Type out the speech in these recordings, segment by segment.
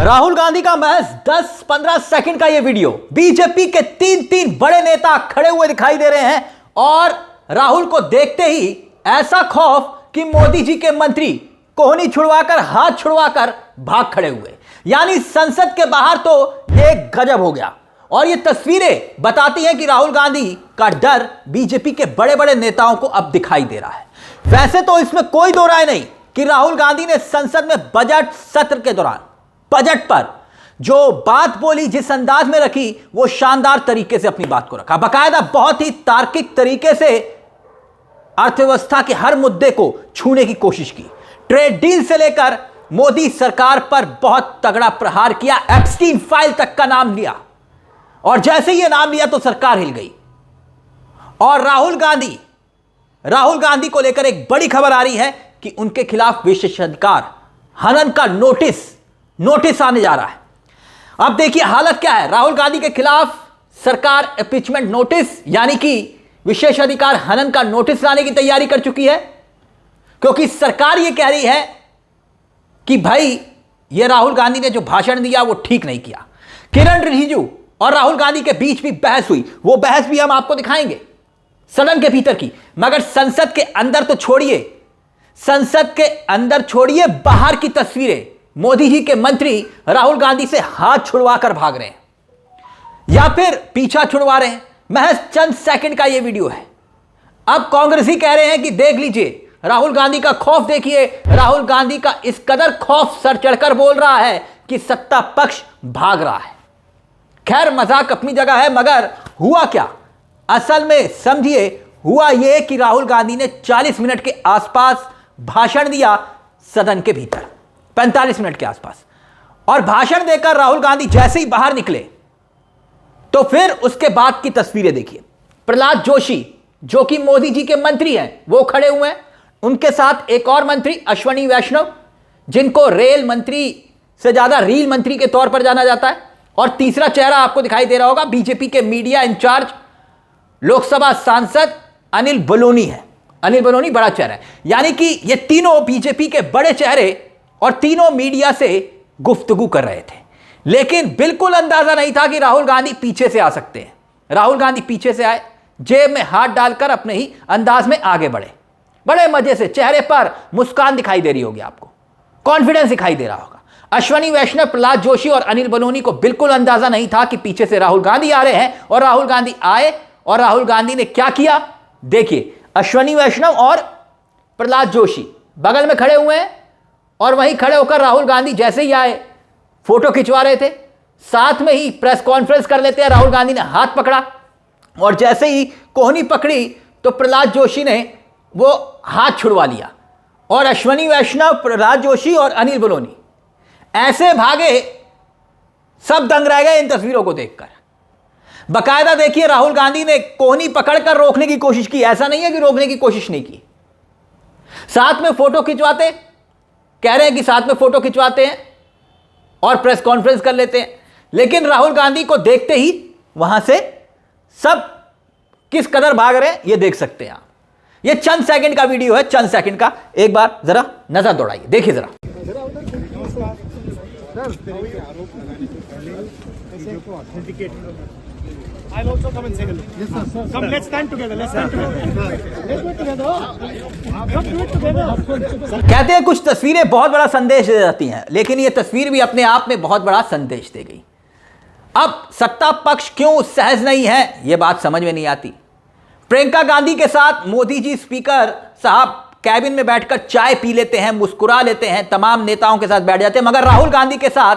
राहुल गांधी का महज 10-15 सेकंड का यह वीडियो, बीजेपी के तीन बड़े नेता खड़े हुए दिखाई दे रहे हैं और राहुल को देखते ही ऐसा खौफ कि मोदी जी के मंत्री कोहनी छुड़वाकर, हाथ छुड़वाकर भाग खड़े हुए। यानी संसद के बाहर तो यह गजब हो गया। और ये तस्वीरें बताती हैं कि राहुल गांधी का डर बीजेपी के बड़े बड़े नेताओं को अब दिखाई दे रहा है। वैसे तो इसमें कोई दो राय नहीं कि राहुल गांधी ने संसद में बजट सत्र के दौरान बजट पर जो बात बोली, जिस अंदाज में रखी, वो शानदार तरीके से अपनी बात को रखा। बाकायदा बहुत ही तार्किक तरीके से अर्थव्यवस्था के हर मुद्दे को छूने की कोशिश की। ट्रेड डील से लेकर मोदी सरकार पर बहुत तगड़ा प्रहार किया, एप्स्टीन फाइल तक का नाम लिया और जैसे ही यह नाम लिया तो सरकार हिल गई। और राहुल गांधी को लेकर एक बड़ी खबर आ रही है कि उनके खिलाफ विशेषाधिकार हनन का नोटिस आने जा रहा है। अब देखिए हालत क्या है। राहुल गांधी के खिलाफ सरकार इंपीचमेंट नोटिस यानी कि विशेषाधिकार हनन का नोटिस लाने की तैयारी कर चुकी है, क्योंकि सरकार यह कह रही है कि भाई यह राहुल गांधी ने जो भाषण दिया वो ठीक नहीं किया। किरण रिजिजू और राहुल गांधी के बीच भी बहस हुई, वो बहस भी हम आपको दिखाएंगे सदन के भीतर की। मगर संसद के अंदर तो छोड़िए, संसद के अंदर छोड़िए, बाहर की तस्वीरें मोदी जी के मंत्री राहुल गांधी से हाथ छुड़वाकर भाग रहे हैं या फिर पीछा छुड़वा रहे हैं। महज चंद सेकंड का यह वीडियो है। अब कांग्रेसी कह रहे हैं कि देख लीजिए राहुल गांधी का खौफ देखिए, राहुल गांधी का इस कदर खौफ सर चढ़कर बोल रहा है कि सत्ता पक्ष भाग रहा है। खैर मजाक अपनी जगह है, मगर हुआ क्या असल में समझिए। हुआ यह कि राहुल गांधी ने 40 मिनट के आसपास भाषण दिया सदन के भीतर, 45 मिनट के आसपास। और भाषण देकर राहुल गांधी जैसे ही बाहर निकले तो फिर उसके बाद की तस्वीरें देखिए। प्रहलाद जोशी जो कि मोदी जी के मंत्री हैं वो खड़े हुए हैं, उनके साथ एक और मंत्री अश्विनी वैष्णव जिनको रेल मंत्री से ज्यादा रील मंत्री के तौर पर जाना जाता है। और तीसरा चेहरा आपको दिखाई दे रहा होगा, बीजेपी के मीडिया इंचार्ज लोकसभा सांसद अनिल बलूनी है। अनिल बलूनी बड़ा चेहरा है, यानी कि ये तीनों बीजेपी के बड़े चेहरे और तीनों मीडिया से गुफ्तगू कर रहे थे। लेकिन बिल्कुल अंदाजा नहीं था कि राहुल गांधी पीछे से आ सकते हैं। राहुल गांधी पीछे से आए, जेब में हाथ डालकर अपने ही अंदाज में आगे बढ़े, बड़े मजे से। चेहरे पर मुस्कान दिखाई दे रही होगी आपको, कॉन्फिडेंस दिखाई दे रहा होगा। अश्विनी वैष्णव, प्रहलाद जोशी और अनिल बलूनी को बिल्कुल अंदाजा नहीं था कि पीछे से राहुल गांधी आ रहे हैं। और राहुल गांधी आए और राहुल गांधी ने क्या किया देखिए। अश्विनी वैष्णव और प्रहलाद जोशी बगल में खड़े हुए हैं और वहीं खड़े होकर राहुल गांधी जैसे ही आए फोटो खिंचवा रहे थे। साथ में ही प्रेस कॉन्फ्रेंस कर लेते हैं। राहुल गांधी ने हाथ पकड़ा और जैसे ही कोहनी पकड़ी तो प्रहलाद जोशी ने वो हाथ छुड़वा लिया। और अश्विनी वैष्णव, प्रहलाद जोशी और अनिल बलूनी ऐसे भागे, सब दंग रह गए इन तस्वीरों को देखकर। बकायदा देखिए राहुल गांधी ने कोहनी पकड़कर रोकने की कोशिश की, ऐसा नहीं है कि रोकने की कोशिश नहीं की। साथ में फोटो खिंचवाते, कह रहे हैं कि साथ में फोटो खिंचवाते हैं और प्रेस कॉन्फ्रेंस कर लेते हैं। लेकिन राहुल गांधी को देखते ही वहां से सब किस कदर भाग रहे हैं ये देख सकते हैं आप। ये चंद सेकंड का वीडियो है, चंद सेकंड का। एक बार जरा नजर दौड़ाइए, देखिए जरा। I'll also come and say hello. Yes, sir. Come, let's stand together. Let's stand together. Let's do it together. Come do it together. कहते हैं कुछ तस्वीरें बहुत बड़ा संदेश दे जाती हैं, लेकिन ये तस्वीर भी अपने आप में बहुत बड़ा संदेश दे गई। अब सत्ता पक्ष क्यों सहज नहीं है ये बात समझ में नहीं आती। प्रियंका गांधी के साथ मोदी जी स्पीकर साहब कैबिन में बैठकर चाय पी लेते हैं, मुस्कुरा लेते हैं, तमाम नेताओं के साथ बैठ जाते हैं, मगर राहुल गांधी के साथ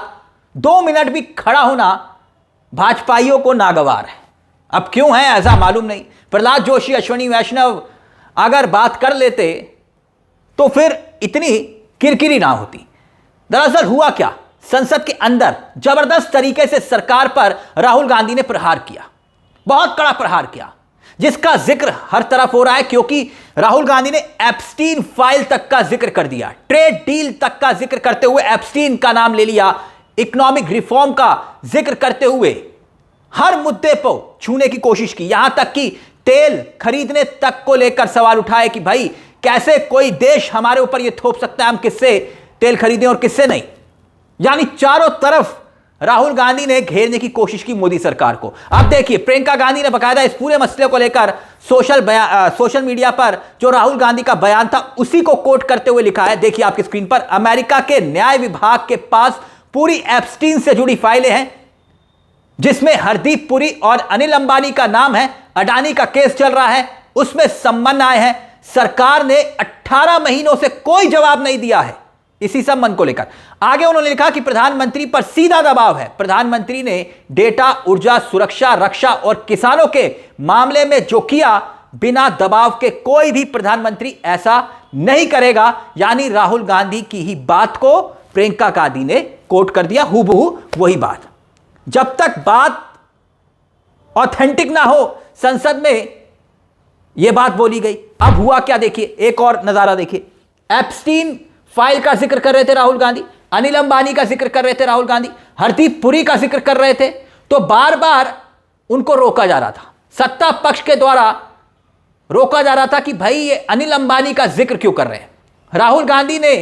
2 मिनट भी खड़ा होना भाजपाइयों को नागवार है। अब क्यों है ऐसा मालूम नहीं। प्रहलाद जोशी, अश्विनी वैष्णव अगर बात कर लेते तो फिर इतनी किरकिरी ना होती। दरअसल हुआ क्या, संसद के अंदर जबरदस्त तरीके से सरकार पर राहुल गांधी ने प्रहार किया, बहुत कड़ा प्रहार किया, जिसका जिक्र हर तरफ हो रहा है। क्योंकि राहुल गांधी ने एप्स्टीन फाइल तक का जिक्र कर दिया, ट्रेड डील तक का जिक्र करते हुए एप्स्टीन का नाम ले लिया, इकोनॉमिक रिफॉर्म का जिक्र करते हुए हर मुद्दे पर छूने की कोशिश की। यहां तक कि तेल खरीदने तक को लेकर सवाल उठाए कि भाई कैसे कोई देश हमारे ऊपर यह थोप सकता है हम किससे तेल खरीदें और किससे नहीं। यानी चारों तरफ राहुल गांधी ने घेरने की कोशिश की मोदी सरकार को। अब देखिए, प्रियंका गांधी ने बकायदा इस पूरे मसले को लेकर सोशल मीडिया पर जो राहुल गांधी का बयान था उसी को कोट करते हुए लिखा है। देखिए आपकी स्क्रीन पर, अमेरिका के न्याय विभाग के पास पूरी एप्स्टीन से जुड़ी फाइलें हैं जिसमें हरदीप पुरी और अनिल अंबानी का नाम है। अडानी का केस चल रहा है, उसमें संबंध आए हैं। सरकार ने 18 महीनों से कोई जवाब नहीं दिया है इसी संबंध को लेकर। आगे उन्होंने लिखा कि प्रधानमंत्री पर सीधा दबाव है। प्रधानमंत्री ने डेटा, ऊर्जा, सुरक्षा, रक्षा और किसानों के मामले में जो किया, बिना दबाव के कोई भी प्रधानमंत्री ऐसा नहीं करेगा। यानी राहुल गांधी की ही बात को प्रियंका गांधी ने कोट कर दिया, हूबहू वही बात। जब तक बात ऑथेंटिक ना हो संसद में यह बात बोली गई। अब हुआ क्या, देखिए एक और नजारा देखिए। एप्स्टीन फाइल का जिक्र कर रहे थे राहुल गांधी, अनिल अंबानी का जिक्र कर रहे थे राहुल गांधी, हरदीप पुरी का जिक्र कर रहे थे, तो बार बार उनको रोका जा रहा था। सत्ता पक्ष के द्वारा रोका जा रहा था कि भाई ये अनिल अंबानी का जिक्र क्यों कर रहे हैं। राहुल गांधी ने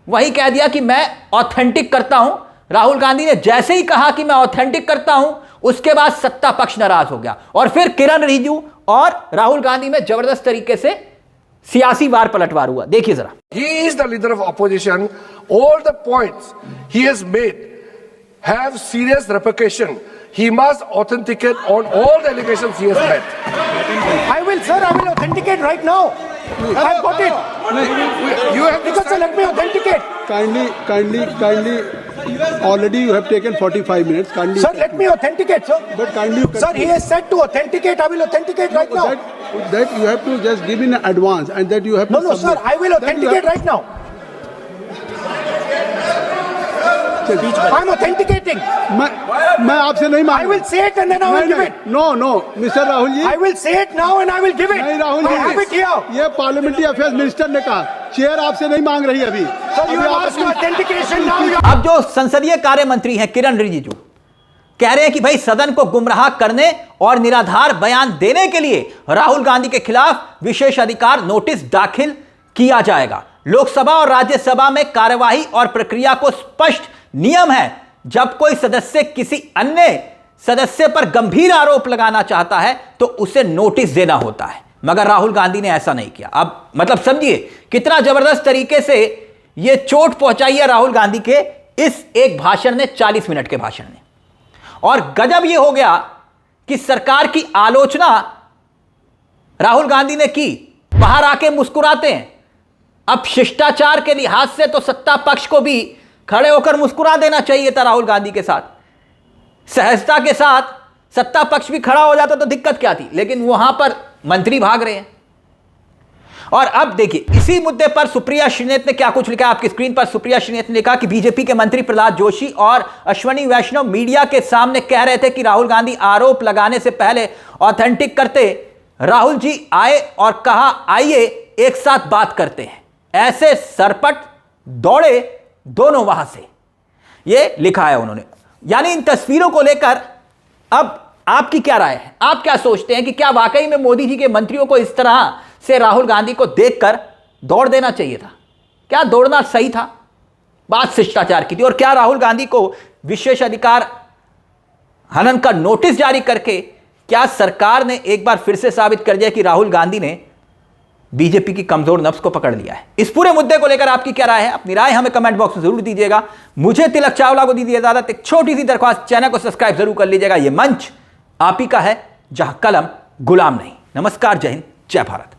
वही कह दिया कि मैं ऑथेंटिक करता हूं। राहुल गांधी ने जैसे ही कहा कि मैं ऑथेंटिक करता हूं, उसके बाद सत्ता पक्ष नाराज हो गया और फिर किरण रिजिजू और राहुल गांधी में जबरदस्त तरीके से सियासी वार पलटवार हुआ। देखिए जरा। He is the leader of opposition. All the points he has made have serious repercussion. He must authenticate on all the allegations he has made. I will authenticate right now. I've got it. You have Because sir, let me authenticate. Kindly. Already you have taken 45 minutes. Kindly. Sir, let me authenticate, sir. But kindly. Sir, he has said to authenticate. I will authenticate right now. That you have to just give in advance, and that you have to. No, sir. I will authenticate right now. I'm authenticating. मैं आपसे नहीं मांग। I will say it and then I will give it. No, Mr. Rahul ji. I will say it now and I will give it. नहीं Rahul ji. I have it here. ये parliamentary affairs minister ने कहा, chair आपसे नहीं मांग रही अभी। Sir, you have asked for authentication now. अब जो संसदीय कार्य मंत्री हैं किरण रिजिजू कह रहे हैं कि भाई सदन को गुमराह करने और निराधार बयान देने के लिए राहुल गांधी के खिलाफ विशेषाधिकार नोटिस दाखिल किया जाएगा। लोकसभा और राज्यसभा में कार्यवाही और प्रक्रिया को स्पष्ट नियम है। जब कोई सदस्य किसी अन्य सदस्य पर गंभीर आरोप लगाना चाहता है तो उसे नोटिस देना होता है, मगर राहुल गांधी ने ऐसा नहीं किया। अब मतलब समझिए कितना जबरदस्त तरीके से यह चोट पहुंचाई है राहुल गांधी के इस एक भाषण ने, 40 मिनट के भाषण ने। और गजब यह हो गया कि सरकार की आलोचना राहुल गांधी ने की, बाहर आके मुस्कुराते हैं। अब शिष्टाचार के लिहाज से तो सत्ता पक्ष को भी खड़े होकर मुस्कुरा देना चाहिए था राहुल गांधी के साथ, सहजता के साथ सत्ता पक्ष भी खड़ा हो जाता तो दिक्कत क्या थी, लेकिन वहां पर मंत्री भाग रहे हैं। और अब देखिए इसी मुद्दे पर सुप्रिया श्रीनेत ने क्या कुछ लिखा। आपकी स्क्रीन पर सुप्रिया श्रीनेत ने लिखा कि बीजेपी के मंत्री प्रहलाद जोशी और अश्वनी वैष्णव मीडिया के सामने कह रहे थे कि राहुल गांधी आरोप लगाने से पहले ऑथेंटिक करते। राहुल जी आए और कहा आइए एक साथ बात करते हैं। ऐसे सरपट दौड़े दोनों वहां से, यह लिखा है उन्होंने। यानी इन तस्वीरों को लेकर अब आपकी क्या राय है? आप क्या सोचते हैं कि क्या वाकई में मोदी जी के मंत्रियों को इस तरह से राहुल गांधी को देखकर दौड़ देना चाहिए था? क्या दौड़ना सही था? बात शिष्टाचार की थी। और क्या राहुल गांधी को विशेषाधिकार हनन का नोटिस जारी करके क्या सरकार ने एक बार फिर से साबित कर दिया कि राहुल गांधी ने बीजेपी की कमजोर नफ्स को पकड़ लिया है? इस पूरे मुद्दे को लेकर आपकी क्या राय है? अपनी राय हमें कमेंट बॉक्स में जरूर दीजिएगा। मुझे तिलक चावला को दीजिए इजाजत। एक छोटी सी दरख्वास्त, चैनल को सब्सक्राइब जरूर कर लीजिएगा। यह मंच आप ही का है जहां कलम गुलाम नहीं। नमस्कार, जय हिंद, जय भारत।